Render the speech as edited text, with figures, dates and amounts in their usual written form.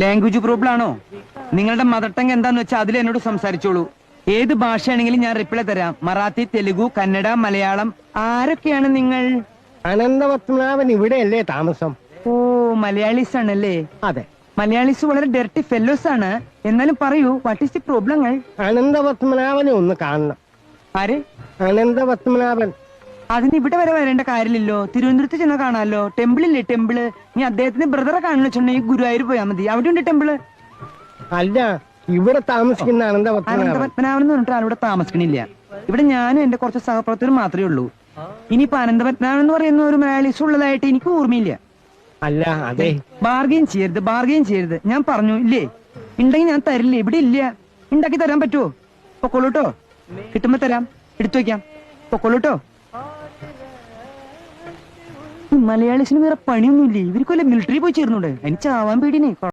Language problem ആണോ? നിങ്ങളുടെ mother tongue എന്താന്ന് വെച്ചാൽ അതിൽ എന്നോട് സംസാരിച്ചോളൂ. ഏത് ഭാഷയാണെങ്കിലും ഞാൻ റിപ്ലൈ തരാം. മറാത്തി, തെലുഗു, കന്നഡ, മലയാളം. ആരൊക്കെയാണ് നിങ്ങൾ? അനന്തപത്മനാഭൻ ഇവിടെയല്ലേ താമസം? ഓ, മലയാളീസ് ആണല്ലേ? അതെ. മലയാളീസ് വളരെ ഡെർട്ടി ഫെല്ലോസ് ആണ്. എന്നാലും പറയൂ, വാട്ട് ഈസ് ദി പ്രോബ്ലങ്ങൾ? അനന്തപത്മനാഭനെ ഒന്ന് കാണണം. ആര്? അനന്തപത്മനാഭൻ. അതിന് ഇവിടെ വരെ വരേണ്ട കാര്യമില്ലല്ലോ. തിരുവനന്തപുരത്ത് ചെന്ന് കാണാമല്ലോ. ടെമ്പിളില്ലേ, ടെമ്പിള്. നീ അദ്ദേഹത്തിന് ബ്രദറെ കാണുന്ന വെച്ചിട്ടുണ്ടെങ്കിൽ ഗുരുവായൂർ പോയാൽ മതി. അവിടെയുണ്ട് ടെമ്പിള്. അല്ല, ഇവിടെ താമസിക്കുന്ന അനന്തപത്മനാഭൻ. അനന്തപത്മനാഭൻ എന്ന് പറഞ്ഞിട്ട് ആരും താമസിക്കണില്ല. ഇവിടെ ഞാനും എന്റെ കുറച്ച് സഹപ്രവർത്തകർ മാത്രമേ ഉള്ളൂ. ഇനിയിപ്പോ അനന്തപത്മനാഭൻ എന്ന് പറയുന്ന ഒരു മലയാളീസ് ഉള്ളതായിട്ട് എനിക്ക് ഓർമ്മയില്ല. അല്ല, അതെ. ബാർഗെയിൻ ചെയ്യരുത്. ഞാൻ പറഞ്ഞു ഇല്ലേ, ഉണ്ടെങ്കിൽ ഞാൻ തരില്ലേ. ഇവിടെ ഇല്ല. ഉണ്ടാക്കി തരാൻ പറ്റുമോ? പൊക്കോളൂട്ടോ. കിട്ടുമ്പോ തരാം, എടുത്തു വെക്കാം. പൊക്കോളൂട്ടോ. മലയാളീസിന് വേറെ പണിയൊന്നുമില്ലേ? ഇവർക്കൊല്ല മിലിറ്ററി പോയി ചേർന്നൂടെ? എനിക്ക് ചാവാൻ പേടിനെ.